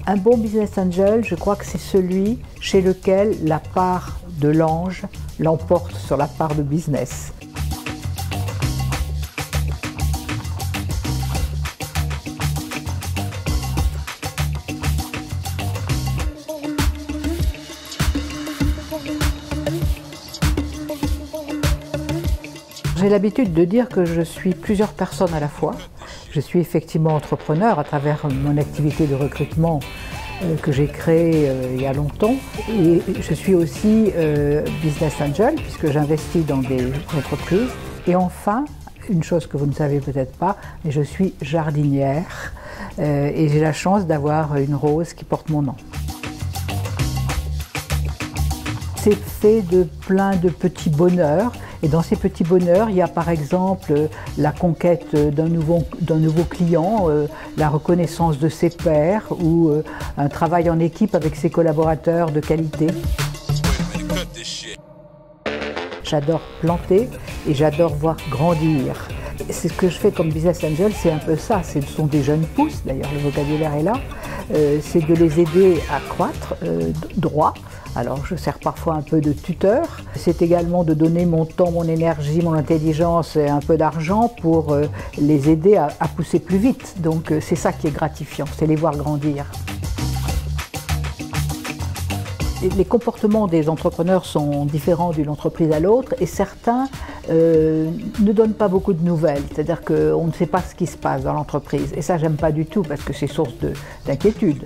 Un bon business angel, je crois que c'est celui chez lequel la part de l'ange l'emporte sur la part de business. J'ai l'habitude de dire que je suis plusieurs personnes à la fois. Je suis effectivement entrepreneur à travers mon activité de recrutement que j'ai créée il y a longtemps. Et je suis aussi business angel puisque j'investis dans des entreprises. Et enfin, une chose que vous ne savez peut-être pas, mais je suis jardinière et j'ai la chance d'avoir une rose qui porte mon nom. C'est fait de plein de petits bonheurs. Et dans ces petits bonheurs, il y a par exemple la conquête d'un nouveau client, la reconnaissance de ses pairs ou un travail en équipe avec ses collaborateurs de qualité. J'adore planter et j'adore voir grandir. C'est ce que je fais comme business angel, c'est un peu ça. Ce sont des jeunes pousses, d'ailleurs le vocabulaire est là. C'est de les aider à croître droit. Alors je sers parfois un peu de tuteur. C'est également de donner mon temps, mon énergie, mon intelligence et un peu d'argent pour les aider à pousser plus vite. Donc c'est ça qui est gratifiant, c'est les voir grandir. Les comportements des entrepreneurs sont différents d'une entreprise à l'autre et certains ne donnent pas beaucoup de nouvelles, c'est-à-dire qu'on ne sait pas ce qui se passe dans l'entreprise. Et ça, j'aime pas du tout parce que c'est source d'inquiétude.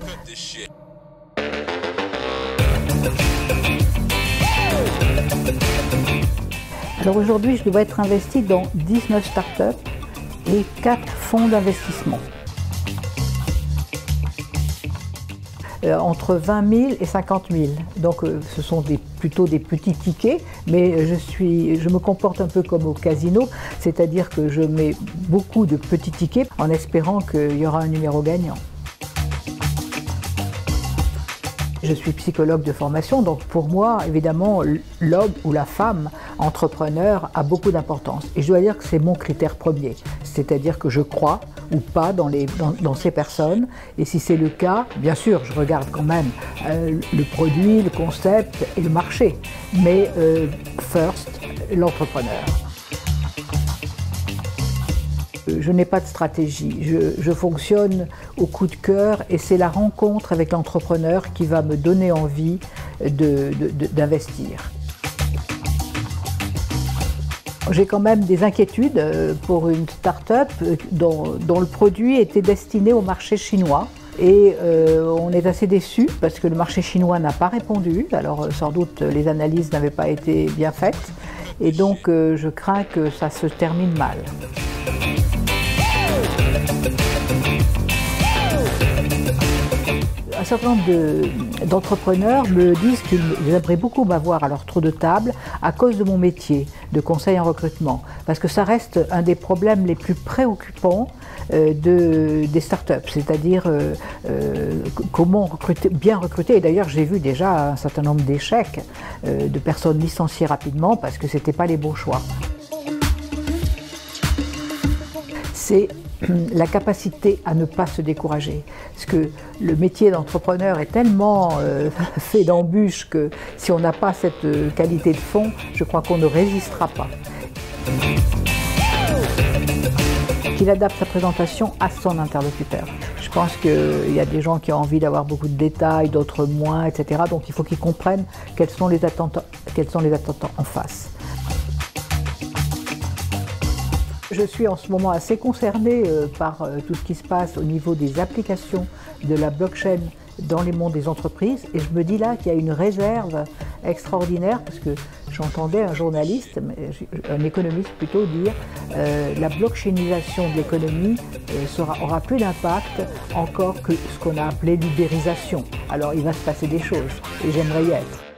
Alors aujourd'hui, je dois être investie dans 19 startups et 4 fonds d'investissement. Entre 20 000 et 50 000. Donc ce sont plutôt des petits tickets, mais je me comporte un peu comme au casino, c'est-à-dire que je mets beaucoup de petits tickets en espérant qu'il y aura un numéro gagnant. Je suis psychologue de formation, donc pour moi, évidemment, l'homme ou la femme entrepreneur a beaucoup d'importance. Et je dois dire que c'est mon critère premier, c'est-à-dire que je crois ou pas dans ces personnes. Et si c'est le cas, bien sûr, je regarde quand même le produit, le concept et le marché. Mais first, l'entrepreneur. Je n'ai pas de stratégie, je fonctionne au coup de cœur et c'est la rencontre avec l'entrepreneur qui va me donner envie d'investir. J'ai quand même des inquiétudes pour une start-up dont le produit était destiné au marché chinois. Et on est assez déçus parce que le marché chinois n'a pas répondu. Alors sans doute les analyses n'avaient pas été bien faites. Et donc je crains que ça se termine mal. Un certain nombre d'entrepreneurs me disent qu'ils aimeraient beaucoup m'avoir à leur tour de table à cause de mon métier de conseil en recrutement. Parce que ça reste un des problèmes les plus préoccupants des startups, c'est-à-dire comment bien recruter. Et d'ailleurs, j'ai vu déjà un certain nombre d'échecs de personnes licenciées rapidement parce que ce n'étaient pas les bons choix. C'est la capacité à ne pas se décourager. Parce que le métier d'entrepreneur est tellement fait d'embûches que si on n'a pas cette qualité de fond, je crois qu'on ne résistera pas. Qu'il adapte sa présentation à son interlocuteur. Je pense qu'il y a des gens qui ont envie d'avoir beaucoup de détails, d'autres moins, etc. Donc il faut qu'ils comprennent quelles sont les attentes en face. Je suis en ce moment assez concernée par tout ce qui se passe au niveau des applications de la blockchain dans les mondes des entreprises et je me dis là qu'il y a une réserve extraordinaire parce que j'entendais un journaliste, un économiste plutôt, dire la blockchainisation de l'économie aura plus d'impact encore que ce qu'on a appelé l'ubérisation. Alors il va se passer des choses et j'aimerais y être.